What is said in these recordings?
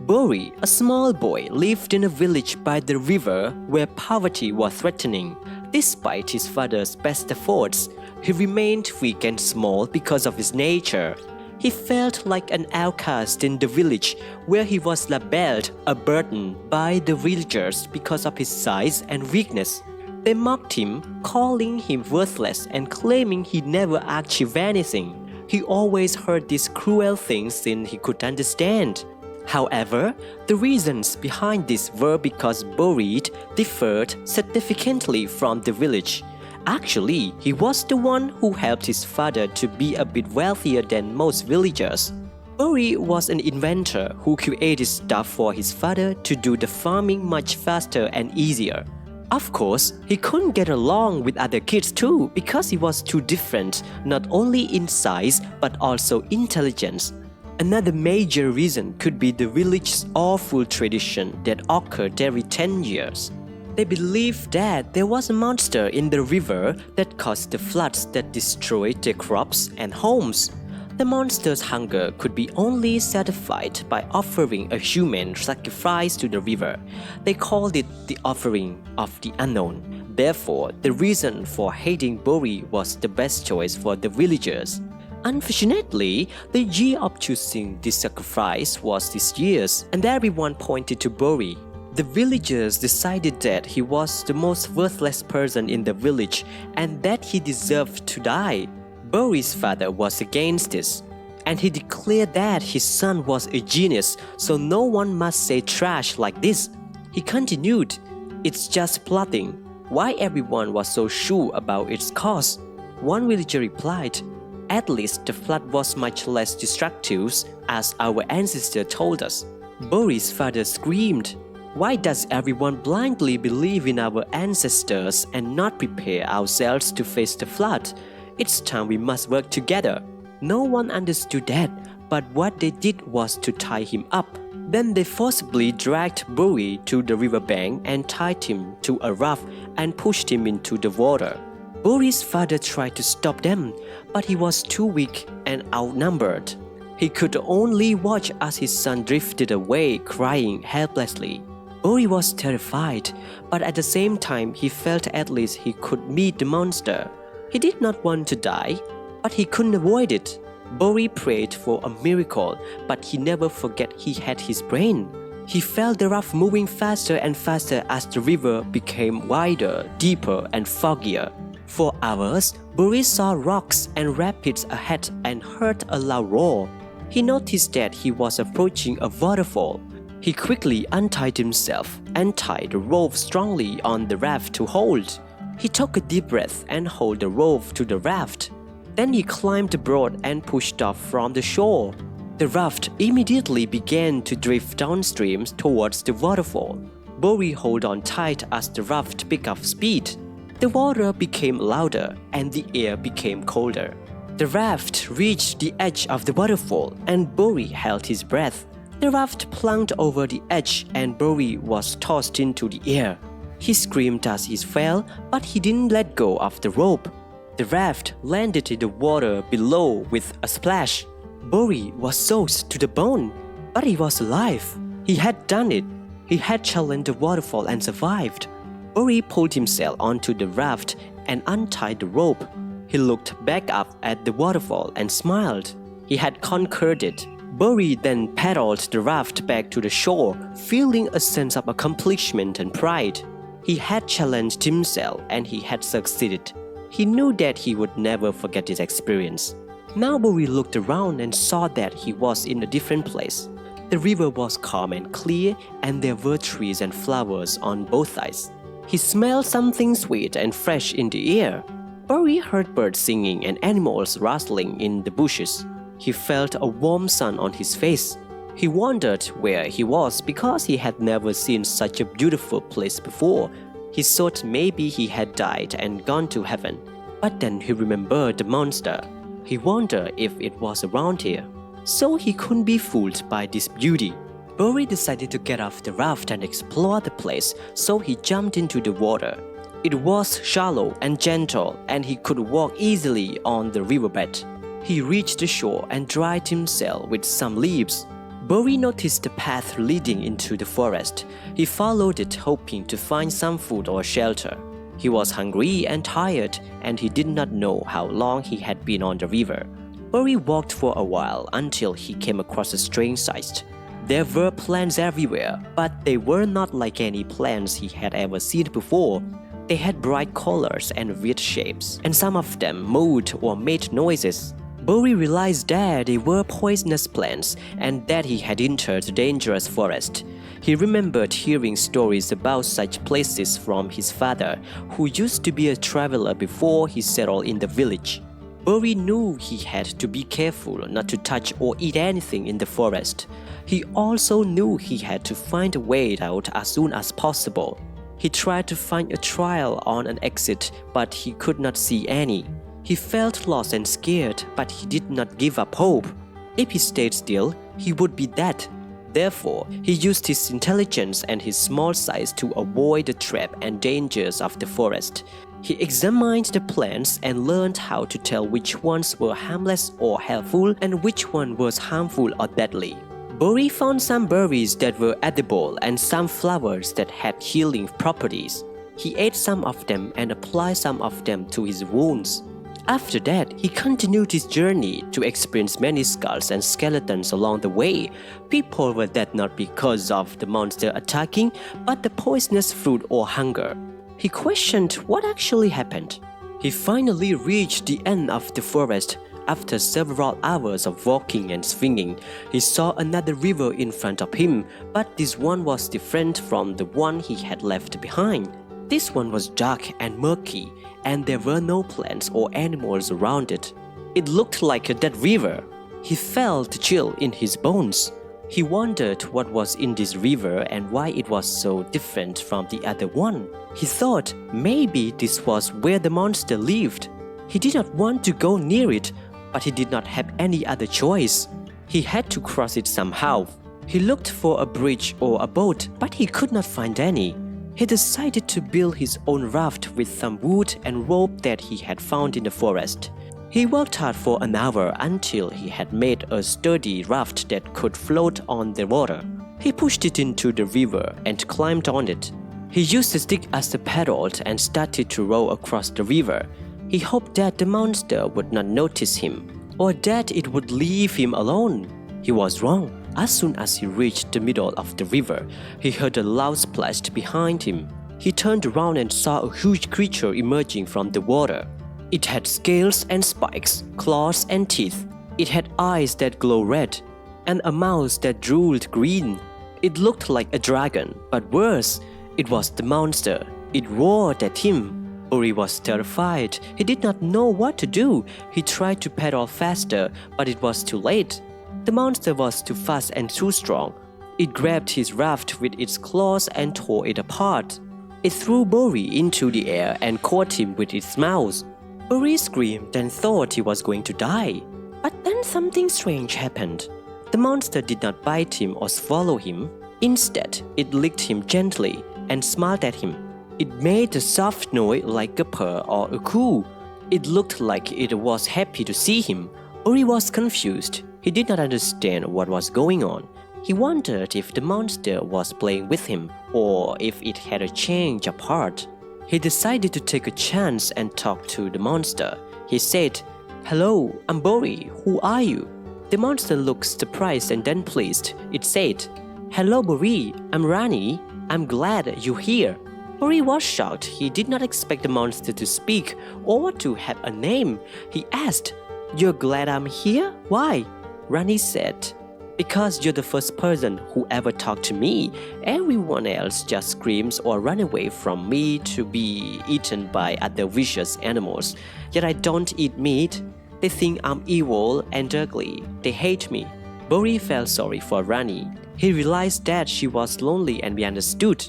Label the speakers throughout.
Speaker 1: Bori, a small boy, lived in a village by the river where poverty was threatening. Despite his father's best efforts, he remained weak and small because of his nature. He felt like an outcast in the village where he was labeled a burden by the villagers because of his size and weakness. They mocked him, calling him worthless and claiming he never achieved anything. He always heard these cruel things since he could understand. However, the reasons behind this were because Borid differed significantly from the village. Actually, he was the one who helped his father to be a bit wealthier than most villagers. Borid was an inventor who created stuff for his father to do the farming much faster and easier. Of course, he couldn't get along with other kids too because he was too different, not only in size but also intelligence. Another major reason could be the village's awful tradition that occurred every 10 years. They believed that there was a monster in the river that caused the floods that destroyed their crops and homes. The monster's hunger could be only satisfied by offering a human sacrifice to the river. They called it the offering of the unknown. Therefore, the reason for hating Bori was the best choice for the villagers. Unfortunately, the year of choosing this sacrifice was this year's, and everyone pointed to Bori. The villagers decided that he was the most worthless person in the village and that he deserved to die. Bori's father was against this, and he declared that his son was a genius, so no one must say trash like this. He continued, "It's just plotting. Why everyone was so sure about its cause?" One villager replied, "At least the flood was much less destructive, as our ancestor told us." Bori's father screamed, "Why does everyone blindly believe in our ancestors and not prepare ourselves to face the flood? It's time we must work together." No one understood that, but what they did was to tie him up. Then they forcibly dragged Bori to the riverbank and tied him to a raft and pushed him into the water. Bori's father tried to stop them, but he was too weak and outnumbered. He could only watch as his son drifted away, crying helplessly. Bori was terrified, but at the same time he felt at least he could meet the monster. He did not want to die, but he couldn't avoid it. Bori prayed for a miracle, but he never forgot he had his brain. He felt the raft moving faster and faster as the river became wider, deeper, and foggier. For hours, Bori saw rocks and rapids ahead and heard a loud roar. He noticed that he was approaching a waterfall. He quickly untied himself and tied the rope strongly on the raft to hold. He took a deep breath and held the rope to the raft. Then he climbed the board and pushed off from the shore. The raft immediately began to drift downstream towards the waterfall. Bori held on tight as the raft picked up speed. The water became louder and the air became colder. The raft reached the edge of the waterfall and Bori held his breath. The raft plunged over the edge and Bori was tossed into the air. He screamed as he fell, but he didn't let go of the rope. The raft landed in the water below with a splash. Bori was soaked to the bone, but he was alive. He had done it. He had challenged the waterfall and survived. Bori pulled himself onto the raft and untied the rope. He looked back up at the waterfall and smiled. He had conquered it. Bori then paddled the raft back to the shore, feeling a sense of accomplishment and pride. He had challenged himself and he had succeeded. He knew that he would never forget this experience. Now Bori looked around and saw that he was in a different place. The river was calm and clear and there were trees and flowers on both sides. He smelled something sweet and fresh in the air. Bori heard birds singing and animals rustling in the bushes. He felt a warm sun on his face. He wondered where he was because he had never seen such a beautiful place before. He thought maybe he had died and gone to heaven. But then he remembered the monster. He wondered if it was around here. So he couldn't be fooled by this beauty. Bori decided to get off the raft and explore the place, so he jumped into the water. It was shallow and gentle, and he could walk easily on the riverbed. He reached the shore and dried himself with some leaves. Bori noticed the path leading into the forest. He followed it hoping to find some food or shelter. He was hungry and tired, and he did not know how long he had been on the river. Bori walked for a while until he came across a strange sight. There were plants everywhere, but they were not like any plants he had ever seen before. They had bright colors and weird shapes, and some of them moved or made noises. Bori realized that they were poisonous plants and that he had entered a dangerous forest. He remembered hearing stories about such places from his father, who used to be a traveler before he settled in the village. Bori knew he had to be careful not to touch or eat anything in the forest. He also knew he had to find a way out as soon as possible. He tried to find a trail on an exit, but he could not see any. He felt lost and scared, but he did not give up hope. If he stayed still, he would be dead. Therefore, he used his intelligence and his small size to avoid the trap and dangers of the forest. He examined the plants and learned how to tell which ones were harmless or helpful and which one was harmful or deadly. Bori found some berries that were edible and some flowers that had healing properties. He ate some of them and applied some of them to his wounds. After that, he continued his journey to experience many skulls and skeletons along the way. People were dead not because of the monster attacking, but the poisonous fruit or hunger. He questioned what actually happened. He finally reached the end of the forest. After several hours of walking and swinging, he saw another river in front of him, but this one was different from the one he had left behind. This one was dark and murky, and there were no plants or animals around it. It looked like a dead river. He felt chill in his bones. He wondered what was in this river and why it was so different from the other one. He thought maybe this was where the monster lived. He did not want to go near it, but he did not have any other choice. He had to cross it somehow. He looked for a bridge or a boat, but he could not find any. He decided to build his own raft with some wood and rope that he had found in the forest. He worked hard for an hour until he had made a sturdy raft that could float on the water. He pushed it into the river and climbed on it. He used a stick as a paddle and started to row across the river. He hoped that the monster would not notice him, or that it would leave him alone. He was wrong. As soon as he reached the middle of the river, he heard a loud splash behind him. He turned around and saw a huge creature emerging from the water. It had scales and spikes, claws and teeth. It had eyes that glowed red, and a mouth that drooled green. It looked like a dragon, but worse, it was the monster. It roared at him. Bori was terrified. He did not know what to do. He tried to paddle faster, but it was too late. The monster was too fast and too strong. It grabbed his raft with its claws and tore it apart. It threw Bori into the air and caught him with its mouth. Bori screamed and thought he was going to die. But then something strange happened. The monster did not bite him or swallow him. Instead, it licked him gently and smiled at him. It made a soft noise like a purr or a coo. It looked like it was happy to see him. Bori was confused. He did not understand what was going on. He wondered if the monster was playing with him or if it had a change of heart. He decided to take a chance and talk to the monster. He said, "Hello, I'm Bori. Who are you?" The monster looked surprised and then pleased. It said, "Hello, Bori. I'm Rani. I'm glad you're here." Bori was shocked. He did not expect the monster to speak or to have a name. He asked, "You're glad I'm here? Why?" Rani said, "Because you're the first person who ever talked to me. Everyone else just screams or run away from me to be eaten by other vicious animals. Yet I don't eat meat. They think I'm evil and ugly. They hate me." Bori felt sorry for Rani. He realized that she was lonely and misunderstood.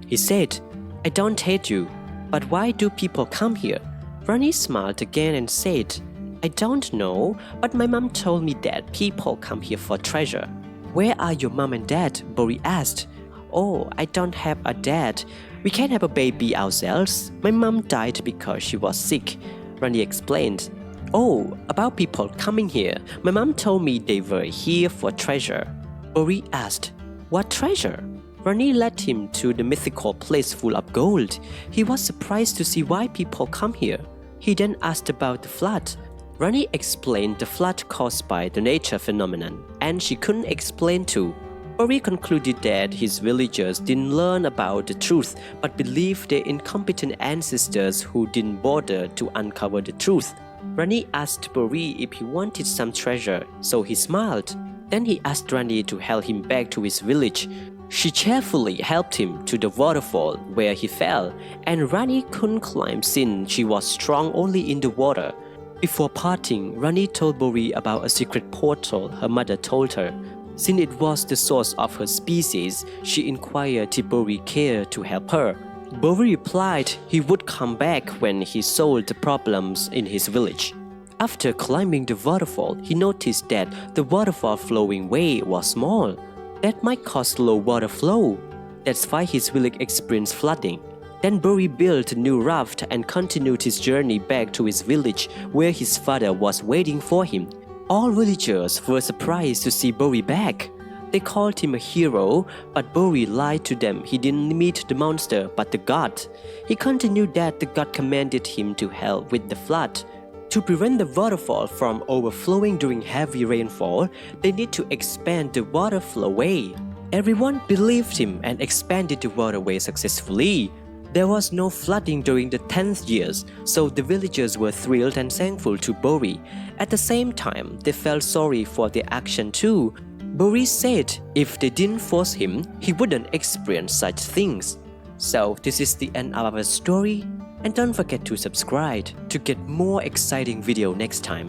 Speaker 1: He said, "I don't hate you, but why do people come here?" Rani smiled again and said, "I don't know, but my mom told me that people come here for treasure." "Where are your mom and dad?" Bori asked. "Oh, I don't have a dad. We can't have a baby ourselves. My mom died because she was sick," Rani explained. "Oh, about people coming here. My mom told me they were here for treasure." Bori asked, "What treasure?" Rani led him to the mythical place full of gold. He was surprised to see why people come here. He then asked about the flood. Rani explained the flood caused by the nature phenomenon, and she couldn't explain too. Bori concluded that his villagers didn't learn about the truth but believed their incompetent ancestors who didn't bother to uncover the truth. Rani asked Bori if he wanted some treasure, so he smiled. Then he asked Rani to help him back to his village. She cheerfully helped him to the waterfall where he fell, and Rani couldn't climb since she was strong only in the water. Before parting, Rani told Bori about a secret portal her mother told her. Since it was the source of her species, she inquired if Bori cared to help her. Bori replied he would come back when he solved the problems in his village. After climbing the waterfall, he noticed that the waterfall flowing way was small. That might cause low water flow. That's why his village experienced flooding. Then Bori built a new raft and continued his journey back to his village where his father was waiting for him. All villagers were surprised to see Bori back. They called him a hero, but Bori lied to them. He didn't meet the monster but the god. He continued that the god commanded him to help with the flood. To prevent the waterfall from overflowing during heavy rainfall, they need to expand the water flowway. Everyone believed him and expanded the waterway successfully. There was no flooding during the 10th years, so the villagers were thrilled and thankful to Bori. At the same time, they felt sorry for their action too. Bori said if they didn't force him, he wouldn't experience such things. So this is the end of our story. And don't forget to subscribe to get more exciting video next time.